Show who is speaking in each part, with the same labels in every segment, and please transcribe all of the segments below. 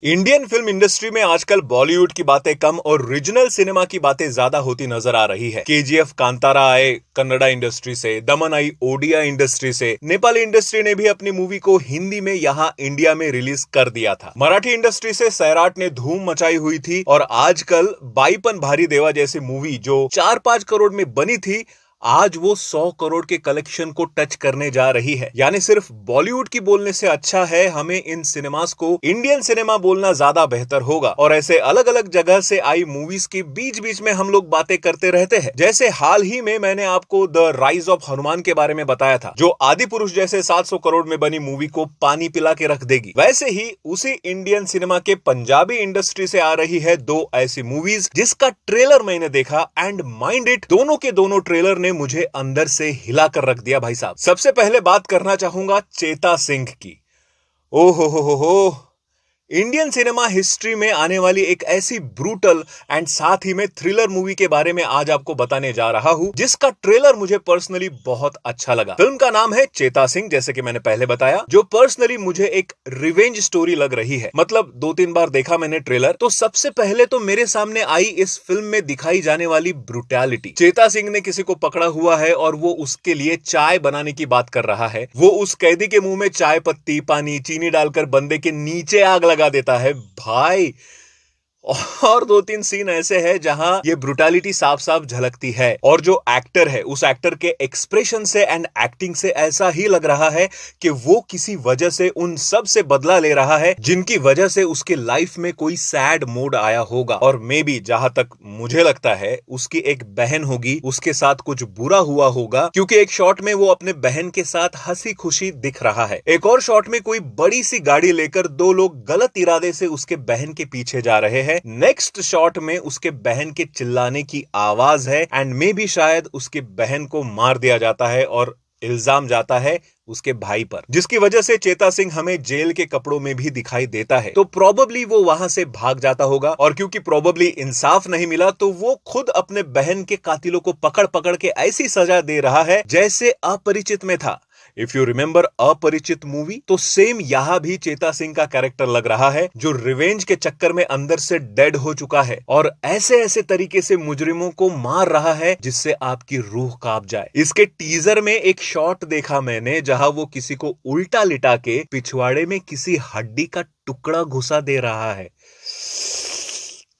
Speaker 1: Indian film industry में आजकल बॉलीवुड की बातें कम और रीजनल सिनेमा की बातें ज्यादा होती नजर आ रही है। केजीएफ कांतारा आए कन्नड़ा इंडस्ट्री से, दमन आई ओडिया इंडस्ट्री से, नेपाली इंडस्ट्री ने भी अपनी मूवी को हिंदी में यहाँ इंडिया में रिलीज कर दिया था। मराठी इंडस्ट्री से सैराट ने धूम मचाई हुई थी और आजकल बाईपन भारी देवा जैसी मूवी जो 4-5 करोड़ में बनी थी, आज वो 100 करोड़ के कलेक्शन को टच करने जा रही है। यानी सिर्फ बॉलीवुड की बोलने से अच्छा है हमें इन सिनेमास को इंडियन सिनेमा बोलना ज्यादा बेहतर होगा। और ऐसे अलग अलग जगह से आई मूवीज के बीच बीच में हम लोग बातें करते रहते हैं। जैसे हाल ही में मैंने आपको द राइज ऑफ हनुमान के बारे में बताया था, जो आदि पुरुष जैसे 700 करोड़ में बनी मूवी को पानी पिला के रख देगी। वैसे ही उसी इंडियन सिनेमा के पंजाबी इंडस्ट्री से आ रही है दो ऐसी मूवीज जिसका ट्रेलर मैंने देखा एंड माइंड इट, दोनों के दोनों ट्रेलर ने मुझे अंदर से हिला कर रख दिया भाई साहब। सबसे पहले बात करना चाहूंगा चेता सिंह की। हो इंडियन सिनेमा हिस्ट्री में आने वाली एक ऐसी ब्रूटल एंड साथ ही में थ्रिलर मूवी के बारे में आज आपको बताने जा रहा हूं, जिसका ट्रेलर मुझे पर्सनली बहुत अच्छा लगा। फिल्म का नाम है चेता सिंह, जैसे कि मैंने पहले बताया, जो पर्सनली मुझे एक रिवेंज स्टोरी लग रही है। मतलब 2-3 बार देखा मैंने ट्रेलर, तो सबसे पहले तो मेरे सामने आई इस फिल्म में दिखाई जाने वाली ब्रूटैलिटी। चेता सिंह ने किसी को पकड़ा हुआ है और वो उसके लिए चाय बनाने की बात कर रहा है। वो उस कैदी के मुंह में चाय पत्ती, पानी, चीनी डालकर बंदे के नीचे आग लगा देता है भाई। और 2-3 सीन ऐसे हैं जहां ये ब्रूटैलिटी साफ साफ झलकती है। और जो एक्टर है, उस एक्टर के एक्सप्रेशन से एंड एक्टिंग से ऐसा ही लग रहा है कि वो किसी वजह से उन सब से बदला ले रहा है जिनकी वजह से उसके लाइफ में कोई सैड मोड आया होगा। और मे बी जहां तक मुझे लगता है उसकी एक बहन होगी, उसके साथ कुछ बुरा हुआ होगा, क्योंकि एक शॉट में वो अपने बहन के साथ हंसी खुशी दिख रहा है। एक और शॉट में कोई बड़ी सी गाड़ी लेकर 2 लोग गलत इरादे से उसके बहन के पीछे जा रहे हैं। नेक्स्ट शॉट में उसके बहन के चिल्लाने की आवाज है एंड मे भी शायद उसके बहन को मार दिया जाता है और इल्जाम जाता है उसके भाई पर, जिसकी वजह से चेता सिंह हमें जेल के कपड़ों में भी दिखाई देता है। तो प्रोबेबली वो वहां से भाग जाता होगा और क्योंकि प्रोबेबली इंसाफ नहीं मिला तो वो खुद अपने बहन के कातिलों को पकड़ पकड़ के ऐसी सजा दे रहा है जैसे अपरिचित में था। इफ यू रिमेंबर अपरिचित मूवी, तो सेम यहां भी चेता सिंह का कैरेक्टर लग रहा है जो रिवेंज के चक्कर में अंदर से डेड हो चुका है और ऐसे ऐसे तरीके से मुजरिमों को मार रहा है जिससे आपकी रूह कांप जाए। इसके टीजर में एक शॉट देखा मैंने जहां वो किसी को उल्टा लिटा के पिछवाड़े में किसी हड्डी का टुकड़ा घुसा दे रहा है।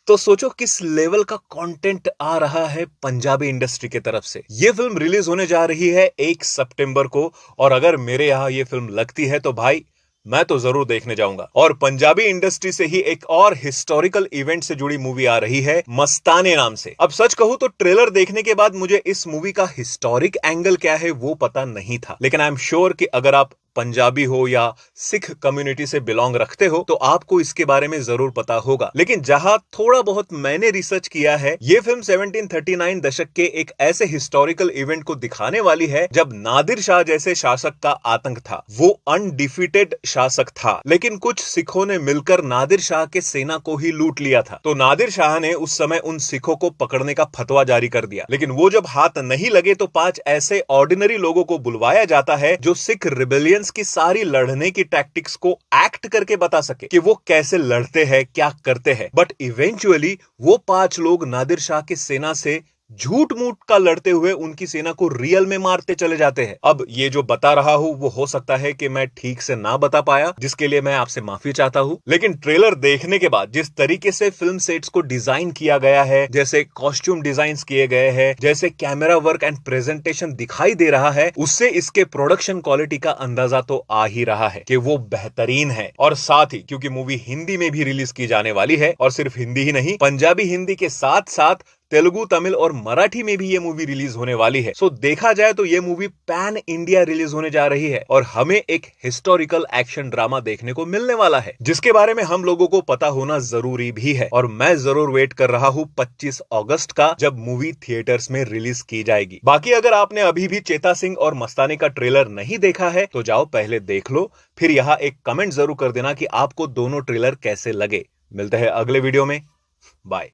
Speaker 1: तो सोचो किस लेवल का कंटेंट आ रहा है पंजाबी इंडस्ट्री की तरफ से। ये फिल्म रिलीज होने जा रही है 1 सितंबर को और अगर मेरे यहां ये फिल्म लगती है तो भाई मैं तो जरूर देखने जाऊंगा। और पंजाबी इंडस्ट्री से ही एक और हिस्टोरिकल इवेंट से जुड़ी मूवी आ रही है मस्ताने नाम से। अब सच कहूं तो ट्रेलर देखने के बाद मुझे इस मूवी का हिस्टोरिक एंगल क्या है वो पता नहीं था, लेकिन आई एम श्योर कि अगर आप पंजाबी हो या सिख कम्युनिटी से बिलोंग रखते हो तो आपको इसके बारे में जरूर पता होगा। लेकिन जहां थोड़ा बहुत मैंने रिसर्च किया है, ये फिल्म 1739 दशक के एक ऐसे हिस्टोरिकल इवेंट को दिखाने वाली है जब नादिर शाह जैसे शासक का आतंक था। वो अनडिफीटेड शासक था, लेकिन कुछ सिखों ने मिलकर नादिर शाह के सेना को ही लूट लिया था। तो नादिर शाह ने उस समय उन सिखों को पकड़ने का फतवा जारी कर दिया, लेकिन वो जब हाथ नहीं लगे तो 5 ऐसे ऑर्डिनरी लोगों को बुलवाया जाता है जो सिख रिबेलियन की सारी लड़ने की टैक्टिक्स को एक्ट करके बता सके कि वो कैसे लड़ते हैं, क्या करते हैं। बट इवेंचुअली वो 5 लोग नादिर शाह की सेना से झूठ मूठ का लड़ते हुए उनकी सेना को रियल में मारते चले जाते हैं। अब ये जो बता रहा हूं वो हो सकता है कि मैं ठीक से ना बता पाया, जिसके लिए मैं आपसे माफी चाहता हूं। लेकिन ट्रेलर देखने के बाद जिस तरीके से फिल्म सेट्स को डिजाइन किया गया है, जैसे कॉस्ट्यूम डिजाइन किए गए हैं, जैसे कैमरा वर्क एंड प्रेजेंटेशन दिखाई दे रहा है, उससे इसके प्रोडक्शन क्वालिटी का अंदाजा तो आ ही रहा है कि वो बेहतरीन है। और साथ ही क्योंकि मूवी हिंदी में भी रिलीज की जाने वाली है, और सिर्फ हिंदी ही नहीं, पंजाबी हिंदी के साथ साथ तेलुगु, तमिल और मराठी में भी ये मूवी रिलीज होने वाली है। सो देखा जाए तो ये मूवी पैन इंडिया रिलीज होने जा रही है और हमें एक हिस्टोरिकल एक्शन ड्रामा देखने को मिलने वाला है, जिसके बारे में हम लोगों को पता होना जरूरी भी है। और मैं जरूर वेट कर रहा हूं 25 अगस्त का, जब मूवी थिएटर्स में रिलीज की जाएगी। बाकी अगर आपने अभी भी चेता सिंह और मस्ताने का ट्रेलर नहीं देखा है तो जाओ पहले देख लो, फिर यहाँ एक कमेंट जरूर कर देना कि आपको दोनों ट्रेलर कैसे लगे। मिलते हैं अगले वीडियो में, बाय।